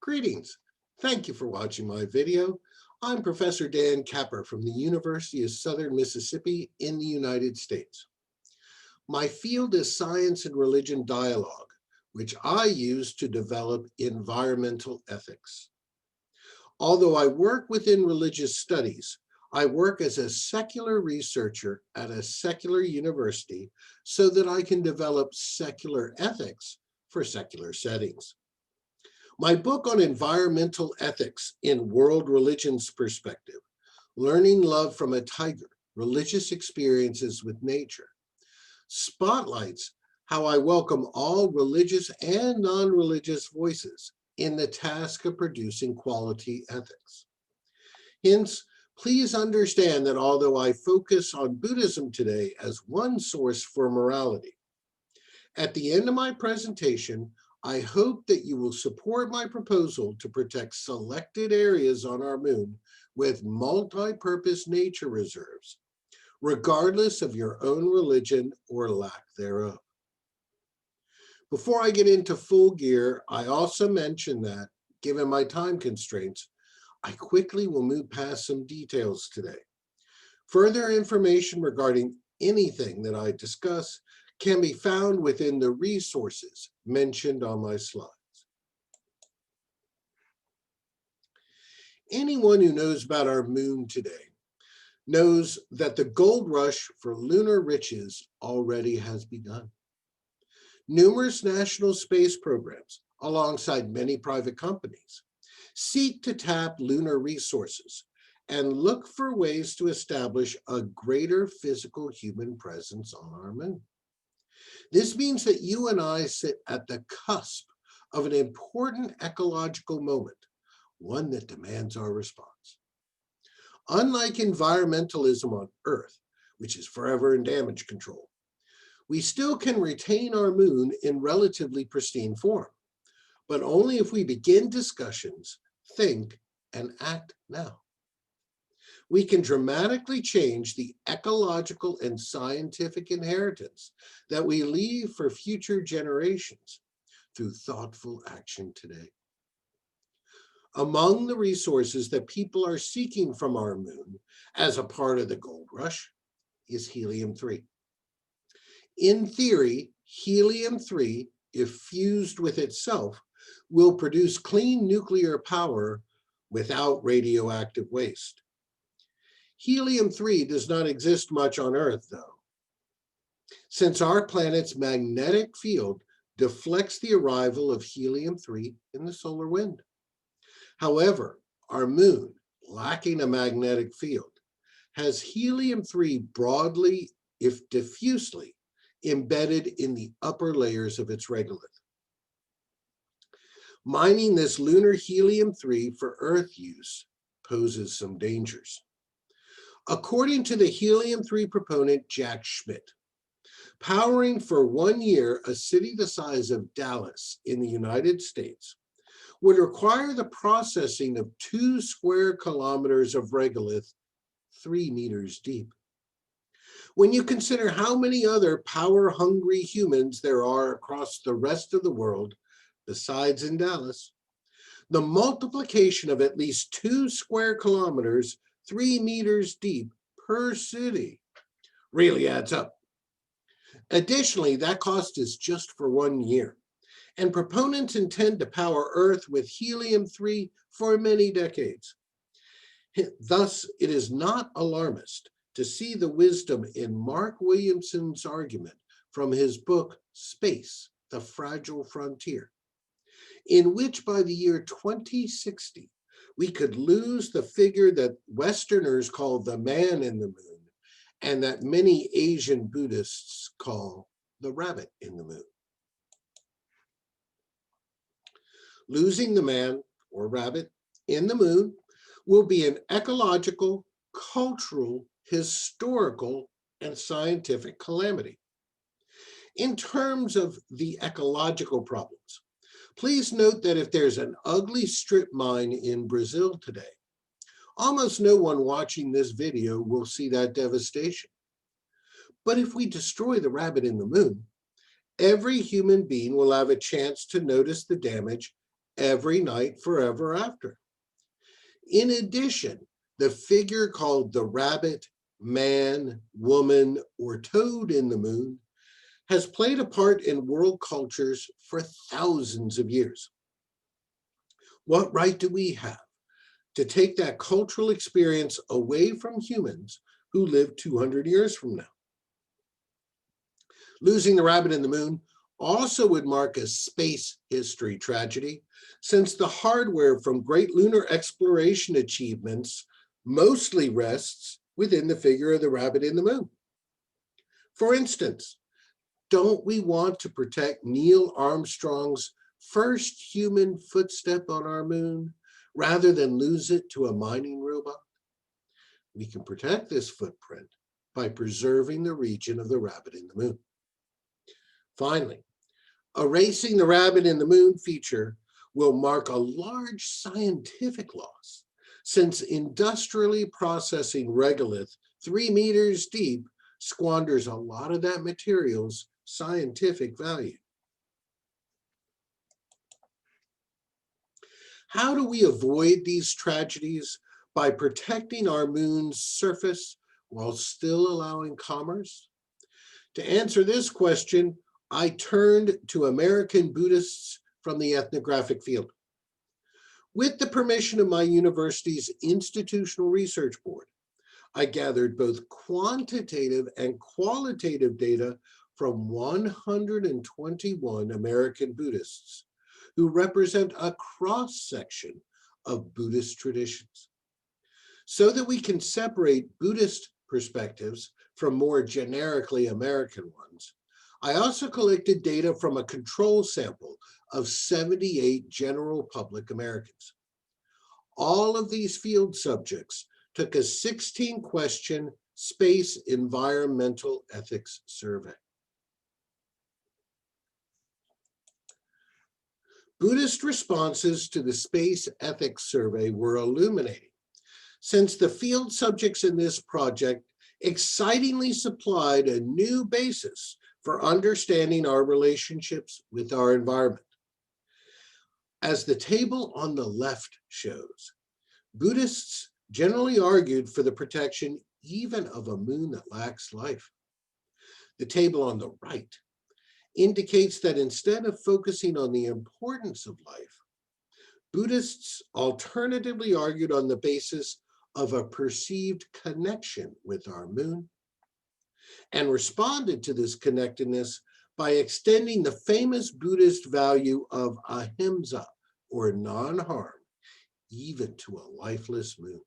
Greetings. Thank you for watching my video. I'm Professor Dan Capper from the University of Southern Mississippi in the United States. My field is science and religion dialogue, which I use to develop environmental ethics. Although I work within religious studies, I work as a secular researcher at a secular university so that I can develop secular ethics for secular settings. My book on environmental ethics in world religions perspective, Learning Love from a Tiger, Religious Experiences with Nature, spotlights how I welcome all religious and non-religious voices in the task of producing quality ethics. Hence, please understand that although I focus on Buddhism today as one source for morality, at the end of my presentation, I hope that you will support my proposal to protect selected areas on our moon with multi-purpose nature reserves, regardless of your own religion or lack thereof. Before I get into full gear, I also mention that, given my time constraints, I quickly will move past some details today. Further information regarding anything that I discuss can be found within the resources mentioned on my slides. Anyone who knows about our moon today knows that the gold rush for lunar riches already has begun. Numerous national space programs, alongside many private companies, seek to tap lunar resources and look for ways to establish a greater physical human presence on our moon. This means that you and I sit at the cusp of an important ecological moment, one that demands our response. Unlike environmentalism on Earth, which is forever in damage control, we still can retain our moon in relatively pristine form, but only if we begin discussions, think, and act now. We can dramatically change the ecological and scientific inheritance that we leave for future generations through thoughtful action today. Among the resources that people are seeking from our moon as a part of the gold rush is helium-3. In theory, helium-3, if fused with itself, will produce clean nuclear power without radioactive waste. Helium-3 does not exist much on Earth, though, since our planet's magnetic field deflects the arrival of helium-3 in the solar wind. However, our moon, lacking a magnetic field, has helium-3 broadly, if diffusely, embedded in the upper layers of its regolith. Mining this lunar helium-3 for Earth use poses some dangers. According to the helium-3 proponent Jack Schmidt, powering for 1 year a city the size of Dallas in the United States would require the processing of 2 square kilometers of regolith 3 meters deep. When you consider how many other power-hungry humans there are across the rest of the world, besides in Dallas, the multiplication of at least 2 square kilometers 3 meters deep per city really adds up. Additionally, that cost is just for 1 year, and proponents intend to power Earth with helium-3 for many decades. Thus, it is not alarmist to see the wisdom in Mark Williamson's argument from his book, Space, the Fragile Frontier, in which by the year 2060, we could lose the figure that Westerners call the man in the moon, and that many Asian Buddhists call the rabbit in the moon. Losing the man, or rabbit, in the moon will be an ecological, cultural, historical, and scientific calamity. In terms of the ecological problems, please note that if there's an ugly strip mine in Brazil today, almost no one watching this video will see that devastation. But if we destroy the rabbit in the moon, every human being will have a chance to notice the damage every night forever after. In addition, the figure called the rabbit, man, woman, or toad in the moon has played a part in world cultures for thousands of years. What right do we have to take that cultural experience away from humans who live 200 years from now? Losing the rabbit in the moon also would mark a space history tragedy, since the hardware from great lunar exploration achievements mostly rests within the figure of the rabbit in the moon. For instance, don't we want to protect Neil Armstrong's first human footstep on our moon rather than lose it to a mining robot? We can protect this footprint by preserving the region of the rabbit in the moon. Finally, erasing the rabbit in the moon feature will mark a large scientific loss, since industrially processing regolith 3 meters deep squanders a lot of that material's scientific value. How do we avoid these tragedies? By protecting our moon's surface while still allowing commerce? To answer this question, I turned to American Buddhists from the ethnographic field. With the permission of my university's Institutional Research Board, I gathered both quantitative and qualitative data from 121 American Buddhists who represent a cross-section of Buddhist traditions, so that we can separate Buddhist perspectives from more generically American ones. I also collected data from a control sample of 78 general public Americans. All of these field subjects took a 16-question space environmental ethics survey. Buddhist responses to the space ethics survey were illuminating, since the field subjects in this project excitingly supplied a new basis for understanding our relationships with our environment. As the table on the left shows, Buddhists generally argued for the protection even of a moon that lacks life. The table on the right indicates that instead of focusing on the importance of life, Buddhists alternatively argued on the basis of a perceived connection with our moon, and responded to this connectedness by extending the famous Buddhist value of ahimsa, or non-harm, even to a lifeless moon.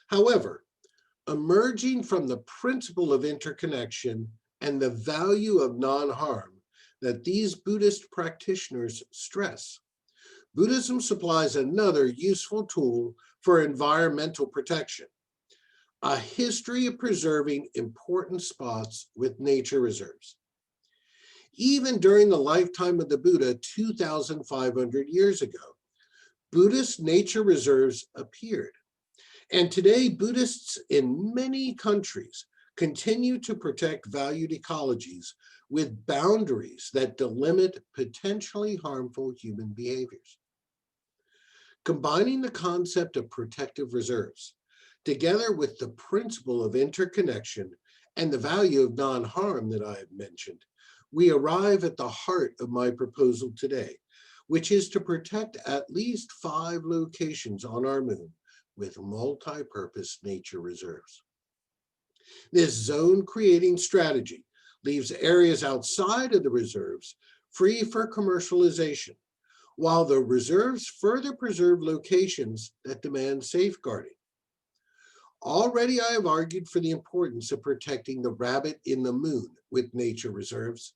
However, emerging from the principle of interconnection and the value of non-harm that these Buddhist practitioners stress, Buddhism supplies another useful tool for environmental protection: a history of preserving important spots with nature reserves. Even during the lifetime of the Buddha 2,500 years ago, Buddhist nature reserves appeared. And today, Buddhists in many countries continue to protect valued ecologies with boundaries that delimit potentially harmful human behaviors. Combining the concept of protective reserves, together with the principle of interconnection and the value of non-harm that I have mentioned, we arrive at the heart of my proposal today, which is to protect at least 5 locations on our moon with multi-purpose nature reserves. This zone-creating strategy leaves areas outside of the reserves free for commercialization, while the reserves further preserve locations that demand safeguarding. Already I have argued for the importance of protecting the rabbit in the moon with nature reserves,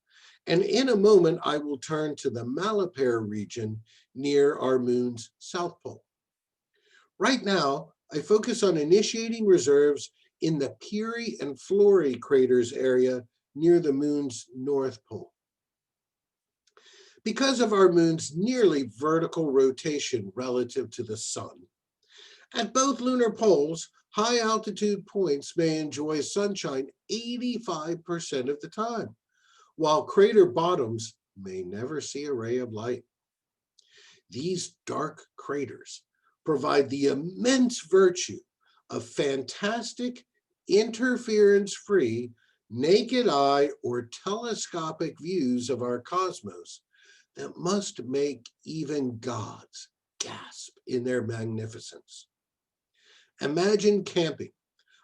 and in a moment I will turn to the Malapert region near our moon's south pole. Right now, I focus on initiating reserves in the Peary and Flory craters area near the moon's north pole. Because of our moon's nearly vertical rotation relative to the sun, at both lunar poles, high altitude points may enjoy sunshine 85% of the time, while crater bottoms may never see a ray of light. These dark craters provide the immense virtue of fantastic, interference-free, naked eye or telescopic views of our cosmos that must make even gods gasp in their magnificence. Imagine camping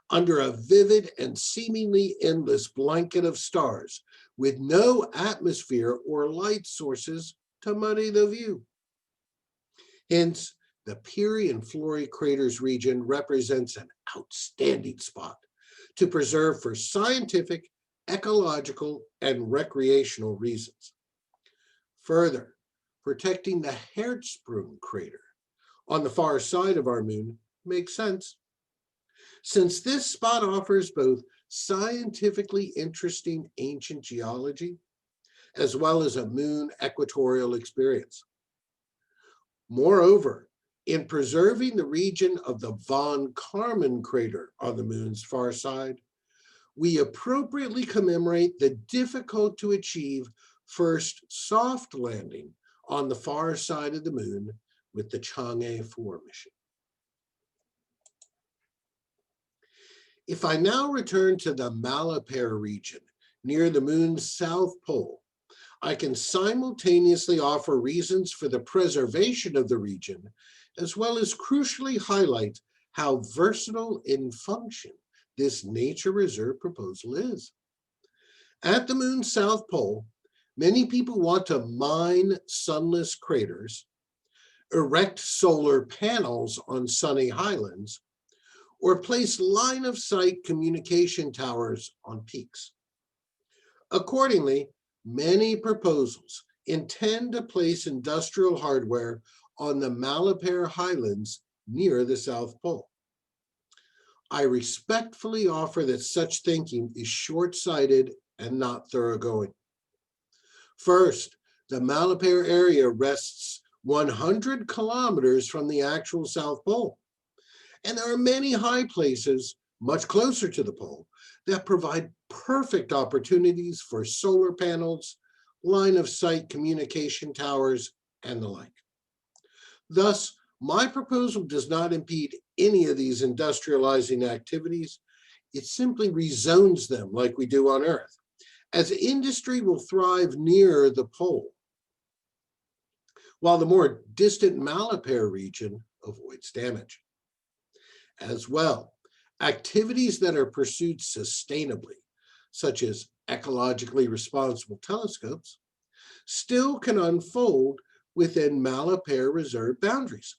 under a vivid and seemingly endless blanket of stars with no atmosphere or light sources to muddy the view. Hence, the Peary and Flory craters region represents an outstanding spot to preserve for scientific, ecological, and recreational reasons. Further, protecting the Hertzsprung crater on the far side of our moon makes sense, since this spot offers both scientifically interesting ancient geology as well as a moon equatorial experience. Moreover, in preserving the region of the von Karman crater on the moon's far side, we appropriately commemorate the difficult to achieve first soft landing on the far side of the moon with the Chang'e 4 mission. If I now return to the Malapert region near the moon's south pole, I can simultaneously offer reasons for the preservation of the region, as well as crucially highlight how versatile in function this nature reserve proposal is. At the moon's south pole, many people want to mine sunless craters, erect solar panels on sunny highlands, or place line-of-sight communication towers on peaks. Accordingly, many proposals intend to place industrial hardware on the Malapert highlands near the South Pole. I respectfully offer that such thinking is short-sighted and not thoroughgoing. First, the Malapert area rests 100 kilometers from the actual South Pole, and there are many high places much closer to the pole that provide perfect opportunities for solar panels, line-of-sight communication towers, and the like. Thus, my proposal does not impede any of these industrializing activities. It simply rezones them like we do on Earth, as industry will thrive near the pole, while the more distant Malapert region avoids damage. As well, activities that are pursued sustainably, such as ecologically responsible telescopes, still can unfold within Malapert Reserve boundaries,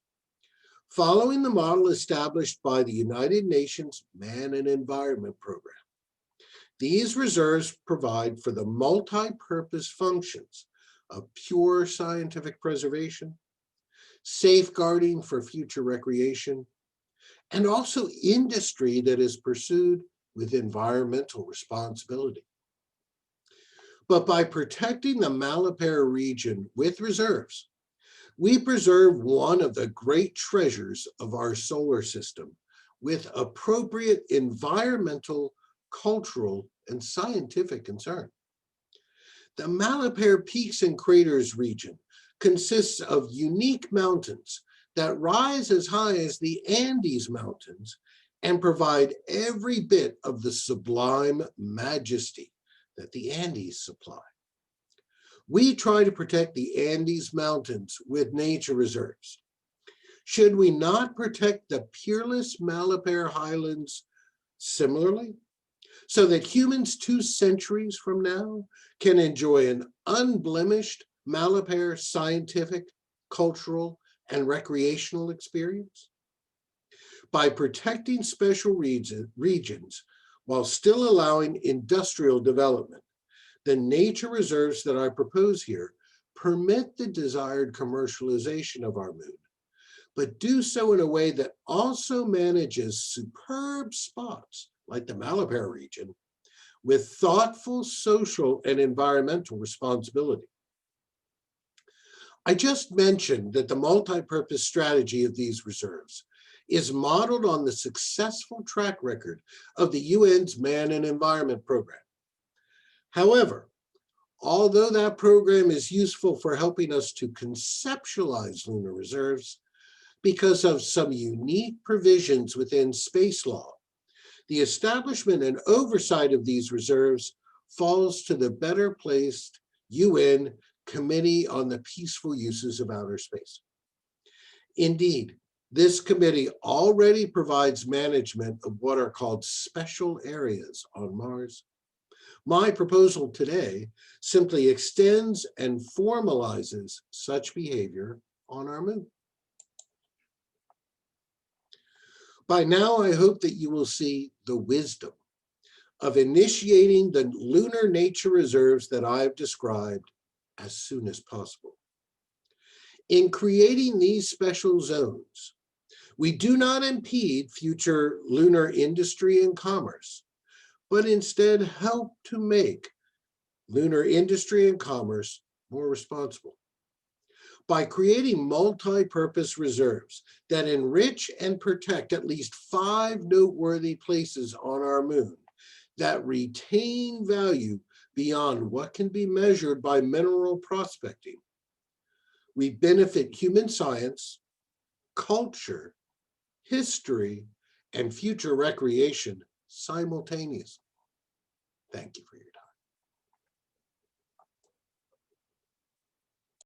following the model established by the United Nations Man and Environment Program. These reserves provide for the multi-purpose functions of pure scientific preservation, safeguarding for future recreation, and also industry that is pursued with environmental responsibility. But by protecting the Malapert region with reserves, we preserve one of the great treasures of our solar system with appropriate environmental, cultural, and scientific concern. The Malapert Peaks and Craters region consists of unique mountains that rise as high as the Andes Mountains and provide every bit of the sublime majesty that the Andes supply. We try to protect the Andes Mountains with nature reserves. Should we not protect the peerless Malapert Highlands similarly, so that humans 2 centuries from now can enjoy an unblemished Malapert scientific, cultural, and recreational experience? By protecting special regions while still allowing industrial development, the nature reserves that I propose here permit the desired commercialization of our moon, but do so in a way that also manages superb spots like the Malapert region with thoughtful social and environmental responsibility. I just mentioned that the multi-purpose strategy of these reserves is modeled on the successful track record of the UN's Man and Environment Program. However, Although that program is useful for helping us to conceptualize lunar reserves, because of some unique provisions within space law, the establishment and oversight of these reserves falls to the better placed UN Committee on the Peaceful Uses of Outer Space. Indeed, this committee already provides management of what are called special areas on Mars. My proposal today simply extends and formalizes such behavior on our moon. By now, I hope that you will see the wisdom of initiating the lunar nature reserves that I've described as soon as possible. In creating these special zones, we do not impede future lunar industry and commerce, but instead help to make lunar industry and commerce more responsible. By creating multi-purpose reserves that enrich and protect at least 5 noteworthy places on our moon that retain value beyond what can be measured by mineral prospecting, we benefit human science, culture, history, and future recreation simultaneously. Thank you for your time.